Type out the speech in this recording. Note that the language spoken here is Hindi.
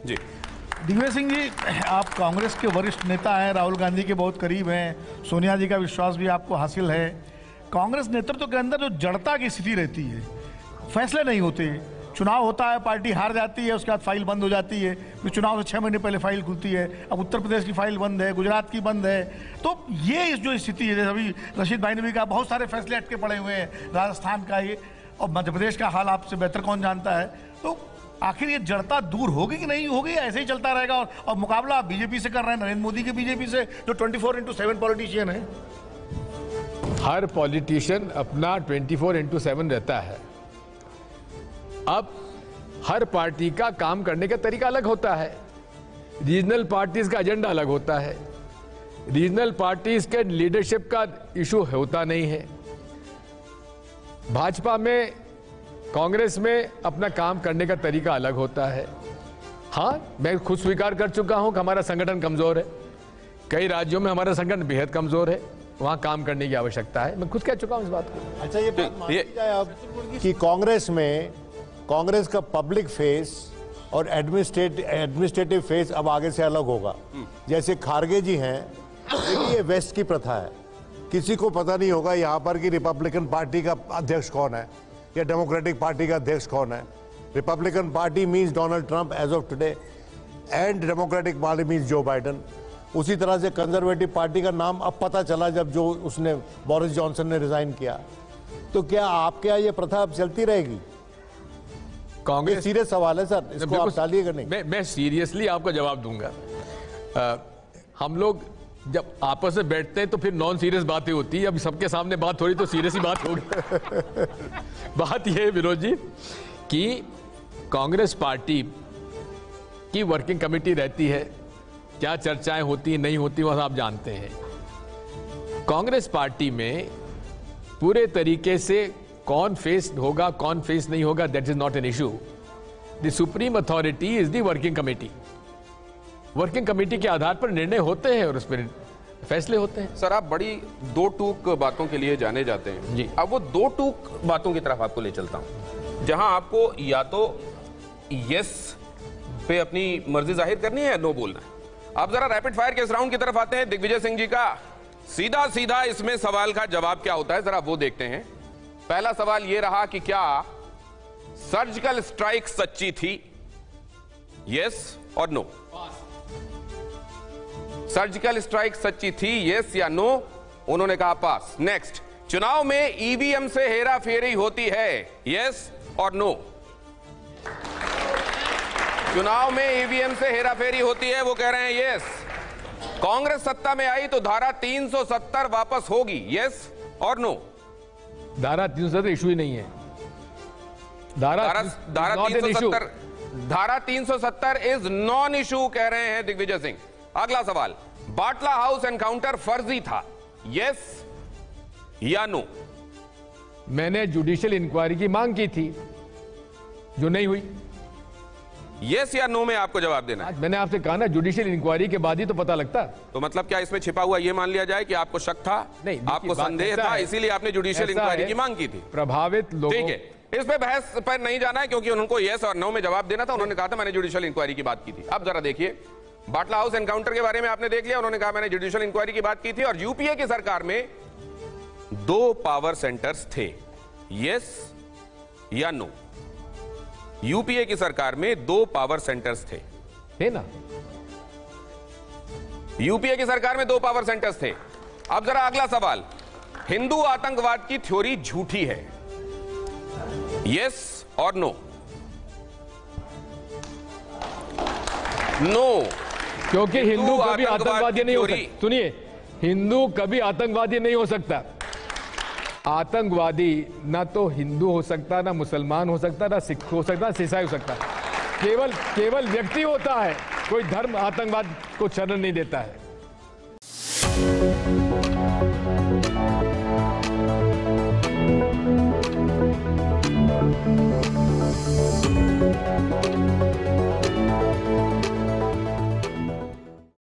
जी। दिग्विजय सिंह जी, आप कांग्रेस के वरिष्ठ नेता हैं, राहुल गांधी के बहुत करीब हैं, सोनिया जी का विश्वास भी आपको हासिल है। कांग्रेस नेतृत्व के अंदर जो जड़ता की स्थिति रहती है, फैसले नहीं होते, चुनाव होता है, पार्टी हार जाती है, उसके बाद फाइल बंद हो जाती है, फिर चुनाव से 6 महीने पहले फाइल खुलती है। अब उत्तर प्रदेश की फाइल बंद है, गुजरात की बंद है। तो ये जो स्थिति है, जैसे अभी रशीद भाई ने भी कहा, बहुत सारे फैसले अटके पड़े हुए हैं, राजस्थान का ये और मध्य प्रदेश का हाल आपसे बेहतर कौन जानता है। तो आखिर ये जड़ता दूर होगी कि नहीं होगी, ऐसे ही चलता रहेगा? और मुकाबला आप बीजेपी से कर रहे हैं, नरेंद्र मोदी के बीजेपी से, जो 24/7 पॉलिटिशियन है। हर पॉलिटिशियन अपना 24/7 रहता है। अब हर पार्टी का काम करने का तरीका अलग होता है। रीजनल पार्टीज का एजेंडा अलग होता है। रीजनल पार्टीज के लीडरशिप का इशू होता नहीं है। भाजपा में, कांग्रेस में अपना काम करने का तरीका अलग होता है। हाँ, मैं खुद स्वीकार कर चुका हूं कि हमारा संगठन कमजोर है। कई राज्यों में हमारा संगठन बेहद कमजोर है, वहां काम करने की आवश्यकता है। मैं खुद कह चुका हूं इस बात को। अच्छा, ये बात मान ली जाए अब कि कांग्रेस में कांग्रेस का पब्लिक फेस और एडमिनिस्ट्रेटिव फेस अब आगे से अलग होगा। जैसे खारगे जी हैं, ये वेस्ट की प्रथा है, किसी को पता नहीं होगा यहाँ पर कि रिपब्लिकन पार्टी का अध्यक्ष कौन है या डेमोक्रेटिक पार्टी का अध्यक्ष कौन है। Republican party means Donald Trump as of today and Democratic party means Joe Biden. उसी तरह से कंजर्वेटिव पार्टी का नाम अब पता चला जब जो उसने बोरिस जॉनसन ने रिजाइन किया। तो क्या आपके यहाँ ये प्रथा अब चलती रहेगी? कांग्रेस सीरियस सवाल है सर, इसको आप टालिएगा नहीं। मैं सीरियसली आपको जवाब दूंगा। हम लोग जब आपस में बैठते हैं तो फिर नॉन सीरियस बातें होती है। अब सबके सामने बात हो रही तो सीरियस ही बात होगी। बात यह है विनोद जी कि कांग्रेस पार्टी की वर्किंग कमेटी रहती है, क्या चर्चाएं होती नहीं होती वह आप जानते हैं। कांग्रेस पार्टी में पूरे तरीके से कौन फेस होगा कौन फेस नहीं होगा, that is not an issue. The supreme authority is the working committee. Working committee के आधार पर निर्णय होते हैं और उस पर फैसले होते हैं। सर, आप बड़ी दो टूक बातों के लिए जाने जाते हैं जी। अब वो दो टूक बातों की तरफ आपको ले चलता हूं, जहां आपको या तो यस पे अपनी मर्जी जाहिर करनी है या नो बोलना है। आप जरा रैपिड फायर के इस राउंड की तरफ आते हैं। दिग्विजय सिंह जी का सीधा सीधा इसमें सवाल का जवाब क्या होता है, जरा वो देखते हैं। पहला सवाल यह रहा कि क्या सर्जिकल स्ट्राइक सच्ची थी, यस और नो? सर्जिकल स्ट्राइक सच्ची थी, यस या नो? उन्होंने कहा पास। नेक्स्ट, चुनाव में ईवीएम से हेरा फेरी होती है, यस और नो? चुनाव में ईवीएम से हेरा फेरी होती है, वो कह रहे हैं यस। कांग्रेस सत्ता में आई तो धारा 370 वापस होगी, यस और नो? धारा 370 इशू ही नहीं है। धारा 370 इज नॉन इशू कह रहे हैं दिग्विजय सिंह। अगला सवाल, बाटला हाउस एनकाउंटर फर्जी था, यस या नो? मैंने जुडिशियल इंक्वायरी की मांग की थी जो नहीं हुई। यस या नो में आपको जवाब देना है। मैंने आपसे कहा ना, जुडिशियल इंक्वायरी के बाद ही तो पता लगता। तो मतलब क्या इसमें छिपा हुआ यह मान लिया जाए कि आपको शक था, नहीं, आपको संदेह था, इसीलिए आपने जुडिशियल इंक्वायरी की मांग की थी? प्रभावित लोगों, ठीक है, इस पे बहस पर नहीं जाना है क्योंकि उनको यस और नो में जवाब देना था। उन्होंने कहा था मैंने जुडिशियल इंक्वायरी की बात की थी। अब जरा देखिए, बाटला हाउस एनकाउंटर के बारे में आपने देख लिया, उन्होंने कहा मैंने जुडिशियल इंक्वायरी की बात की थी। और यूपीए की सरकार में 2 पावर सेंटर्स थे, यस या नो? यूपीए की सरकार में 2 पावर सेंटर्स थे ना? यूपीए की सरकार में 2 पावर सेंटर्स थे। अब जरा अगला सवाल, हिंदू आतंकवाद की थ्योरी झूठी है, यस और नो? नो, क्योंकि हिंदू कभी आतंकवादी नहीं हो सकता। सुनिए, हिंदू कभी आतंकवादी नहीं हो सकता। आतंकवादी ना तो हिंदू हो सकता, ना मुसलमान हो सकता, ना सिख हो सकता, ना ईसाई हो सकता। केवल व्यक्ति होता है, कोई धर्म आतंकवाद को शरण नहीं देता है।